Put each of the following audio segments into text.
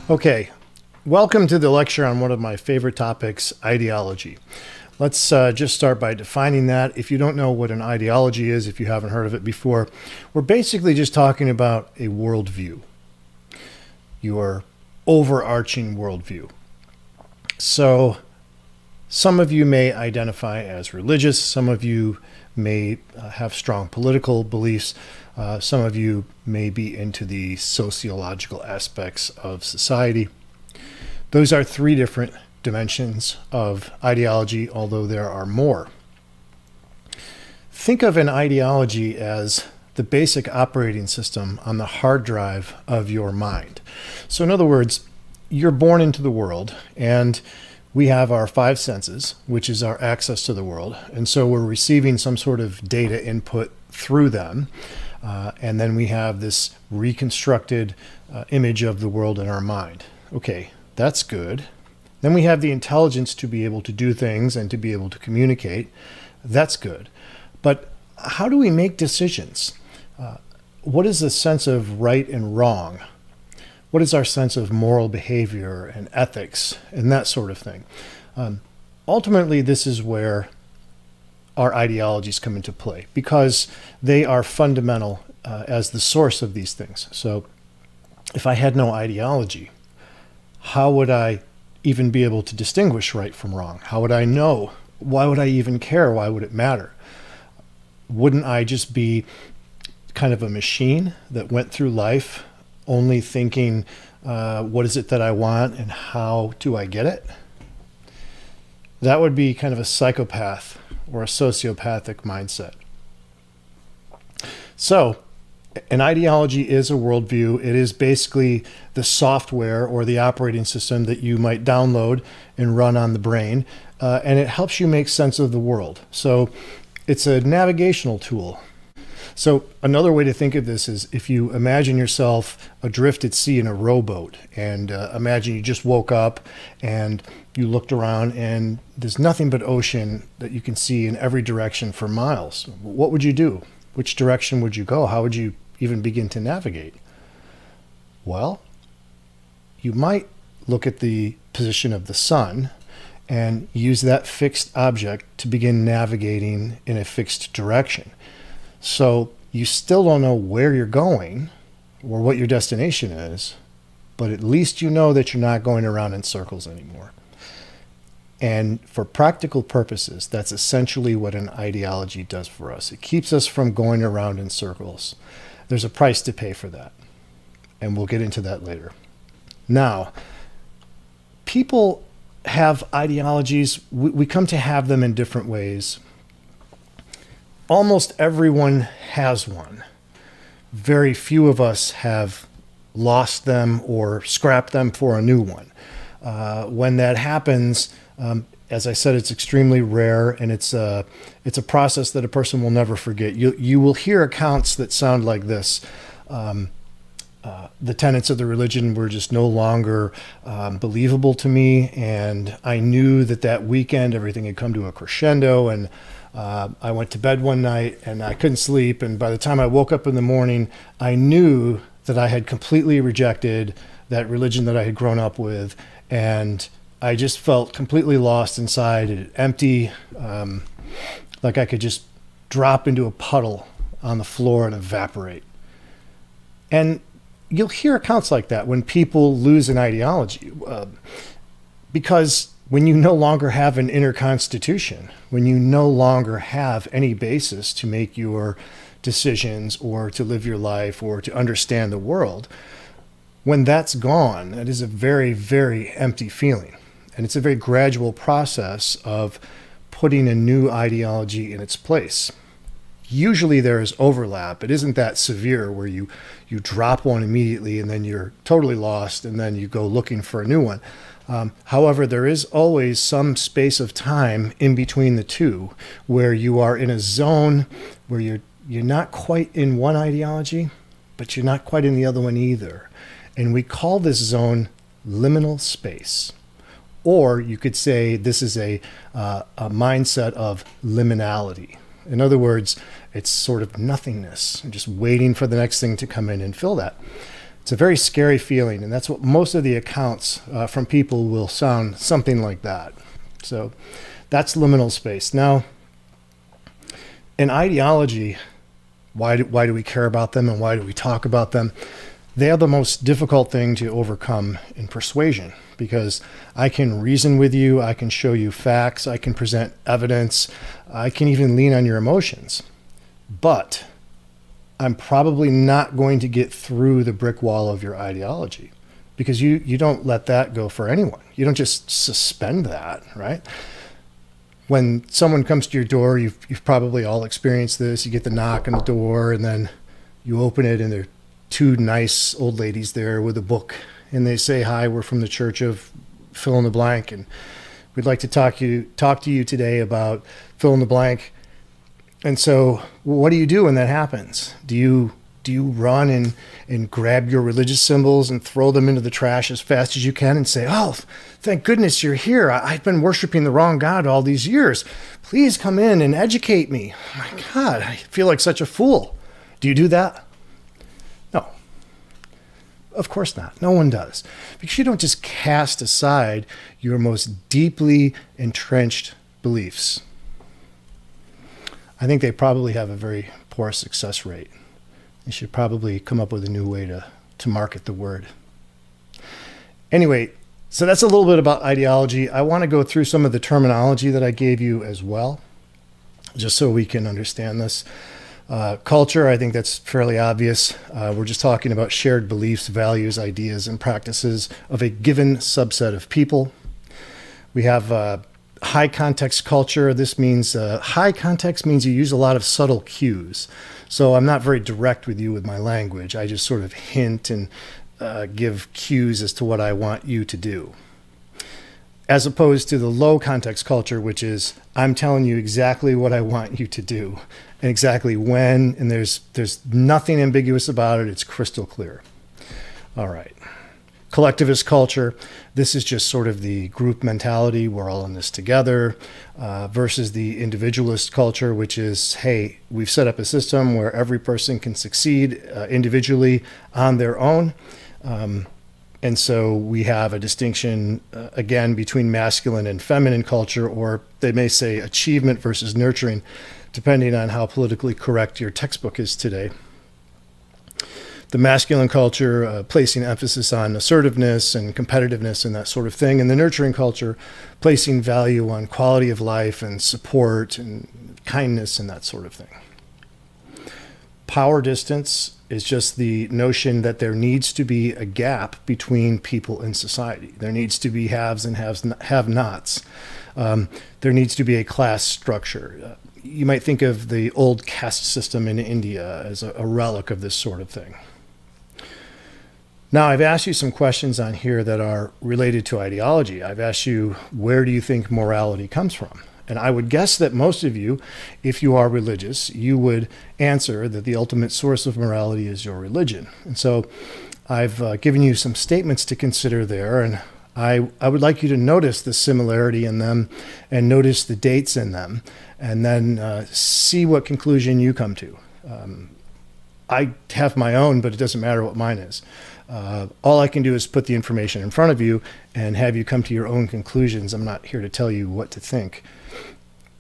Okay, welcome to the lecture on one of my favorite topics, ideology. Let's just start by defining that. If you don't know what an ideology is, if you haven't heard of it before, we're basically just talking about a worldview, your overarching worldview. So some of you may identify as religious, some of you may have strong political beliefs, some of you may be into the sociological aspects of society. Those are three different dimensions of ideology, although there are more. Think of an ideology as the basic operating system on the hard drive of your mind. So in other words, you're born into the world, and we have our five senses, which is our access to the world. And so we're receiving some sort of data input through them. And then we have this reconstructed image of the world in our mind. Okay, that's good. Then we have the intelligence to be able to do things and to be able to communicate. That's good. But how do we make decisions? What is the sense of right and wrong? What is our sense of moral behavior and ethics and that sort of thing? Ultimately, this is where our ideologies come into play, because they are fundamental as the source of these things. So if I had no ideology, how would I even be able to distinguish right from wrong? How would I know? Why would I even care? Why would it matter? Wouldn't I just be kind of a machine that went through life only thinking, what is it that I want and how do I get it? That would be kind of a psychopath or a sociopathic mindset. So an ideology is a worldview. It is basically the software or the operating system that you might download and run on the brain, and it helps you make sense of the world. So it's a navigational tool. So another way to think of this is if you imagine yourself adrift at sea in a rowboat, and imagine you just woke up and you looked around and there's nothing but ocean that you can see in every direction for miles. What would you do? Which direction would you go? How would you even begin to navigate? Well, you might look at the position of the sun and use that fixed object to begin navigating in a fixed direction. So you still don't know where you're going or what your destination is, but at least you know that you're not going around in circles anymore. And for practical purposes, that's essentially what an ideology does for us. It keeps us from going around in circles. There's a price to pay for that, and we'll get into that later. Now, people have ideologies. We come to have them in different ways. Almost everyone has one. Very few of us have lost them or scrapped them for a new one. When that happens, as I said, it's extremely rare, and it's a process that a person will never forget. You will hear accounts that sound like this. The tenets of the religion were just no longer believable to me, and I knew that that weekend everything had come to a crescendo, and I went to bed one night and I couldn't sleep, and by the time I woke up in the morning, I knew that I had completely rejected that religion that I had grown up with, and I just felt completely lost inside, empty, like I could just drop into a puddle on the floor and evaporate. And you'll hear accounts like that when people lose an ideology, because when you no longer have an inner constitution, when you no longer have any basis to make your decisions or to live your life or to understand the world, when that's gone, that is a very, very empty feeling. And it's a very gradual process of putting a new ideology in its place. Usually there is overlap. It isn't that severe where you drop one immediately and then you're totally lost and then you go looking for a new one. However, there is always some space of time in between the two where you are in a zone where you're not quite in one ideology, but you're not quite in the other one either. And we call this zone liminal space. Or you could say this is a mindset of liminality. In other words, it's sort of nothingness, just waiting for the next thing to come in and fill that. It's a very scary feeling, and that's what most of the accounts from people will sound something like that. So that's liminal space. Now, in ideology, why do we care about them and why do we talk about them? They are the most difficult thing to overcome in persuasion, because I can reason with you, I can show you facts, I can present evidence, I can even lean on your emotions. But I'm probably not going to get through the brick wall of your ideology, because you don't let that go for anyone. You don't just suspend that, right? When someone comes to your door, you've probably all experienced this. You get the knock on the door, and then you open it, and there are two nice old ladies there with a book, and they say, "Hi, we're from the Church of fill in the blank, and we'd like to talk to you today about fill in the blank." And so what do you do when that happens? Do you run and grab your religious symbols and throw them into the trash as fast as you can and say, "Oh, thank goodness you're here. I've been worshiping the wrong God all these years. Please come in and educate me. Oh my God, I feel like such a fool." Do you do that? No. Of course not. No one does. Because you don't just cast aside your most deeply entrenched beliefs. I think they probably have a very poor success rate. You should probably come up with a new way to market the word. Anyway, so that's a little bit about ideology. I want to go through some of the terminology that I gave you as well, just so we can understand this. Culture, I think that's fairly obvious. We're just talking about shared beliefs, values, ideas, and practices of a given subset of people. We have high context culture. This means high context means you use a lot of subtle cues. So I'm not very direct with you with my language. I just sort of hint and give cues as to what I want you to do. As opposed to the low context culture, which is I'm telling you exactly what I want you to do and exactly when, and there's nothing ambiguous about it. It's crystal clear. All right. Collectivist culture, this is just sort of the group mentality, we're all in this together, versus the individualist culture, which is, hey, we've set up a system where every person can succeed individually on their own. And so we have a distinction, again, between masculine and feminine culture, or they may say achievement versus nurturing, depending on how politically correct your textbook is today. The masculine culture placing emphasis on assertiveness and competitiveness and that sort of thing, and the nurturing culture placing value on quality of life and support and kindness and that sort of thing. Power distance is just the notion that there needs to be a gap between people in society. There needs to be haves and have-nots. There needs to be a class structure. You might think of the old caste system in India as a relic of this sort of thing. Now, I've asked you some questions on here that are related to ideology. I've asked you, where do you think morality comes from? And I would guess that most of you, if you are religious, you would answer that the ultimate source of morality is your religion. And so I've given you some statements to consider there, and I would like you to notice the similarity in them and notice the dates in them, and then see what conclusion you come to. I have my own, but it doesn't matter what mine is. All I can do is put the information in front of you and have you come to your own conclusions. I'm not here to tell you what to think.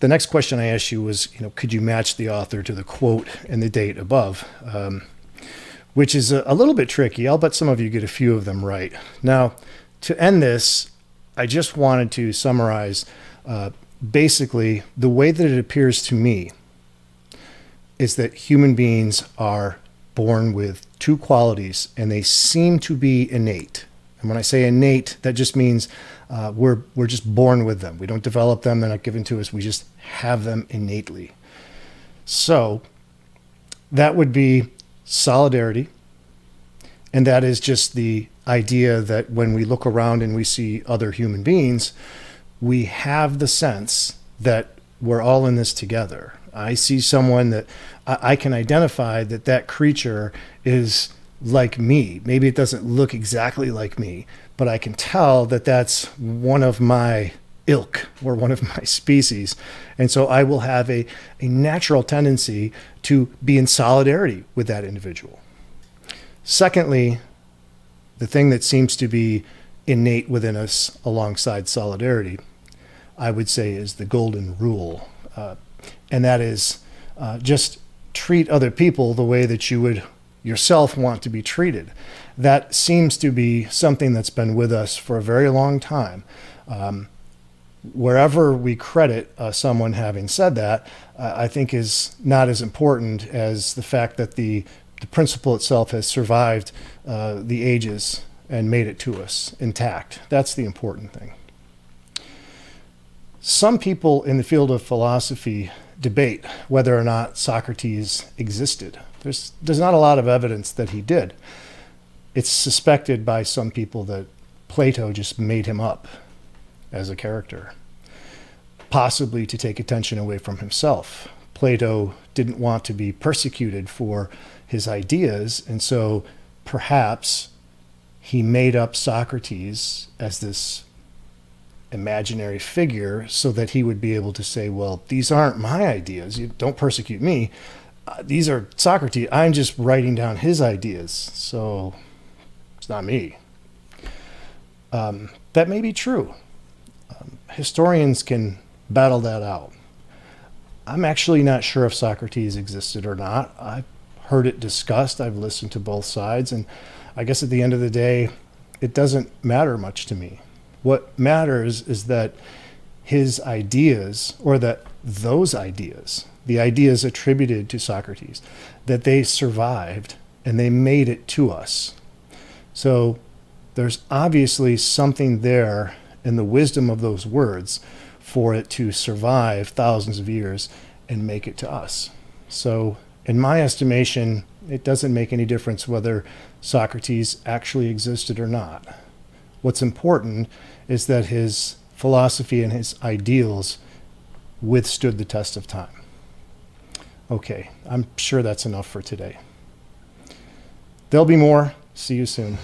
The next question I asked you was, could you match the author to the quote and the date above? Which is a little bit tricky. I'll bet some of you get a few of them right. Now, to end this, I just wanted to summarize basically the way that it appears to me is that human beings are born with two qualities, and they seem to be innate. And when I say innate, that just means we're just born with them. We don't develop them. They're not given to us. We just have them innately. So that would be solidarity. And that is just the idea that when we look around and we see other human beings, we have the sense that we're all in this together. I see someone that I can identify that creature is like me. Maybe it doesn't look exactly like me, but I can tell that that's one of my ilk or one of my species. And so I will have a natural tendency to be in solidarity with that individual. Secondly, the thing that seems to be innate within us alongside solidarity, I would say, is the golden rule. And that is just treat other people the way that you would yourself want to be treated. That seems to be something that's been with us for a very long time. Wherever we credit someone having said that, I think is not as important as the fact that the principle itself has survived the ages and made it to us intact. That's the important thing. Some people in the field of philosophy debate whether or not Socrates existed. There's not a lot of evidence that he did. It's suspected by some people that Plato just made him up as a character, possibly to take attention away from himself. Plato didn't want to be persecuted for his ideas, and so perhaps he made up Socrates as this imaginary figure so that he would be able to say, well, these aren't my ideas. You don't persecute me. These are Socrates. I'm just writing down his ideas, so it's not me. That may be true. Historians can battle that out. I'm actually not sure if Socrates existed or not. I've heard it discussed. I've listened to both sides, and I guess at the end of the day, it doesn't matter much to me. What matters is that his ideas, or that those ideas, the ideas attributed to Socrates, that they survived and they made it to us. So there's obviously something there in the wisdom of those words for it to survive thousands of years and make it to us. So in my estimation, it doesn't make any difference whether Socrates actually existed or not. What's important is that his philosophy and his ideals withstood the test of time. Okay, I'm sure that's enough for today. There'll be more. See you soon.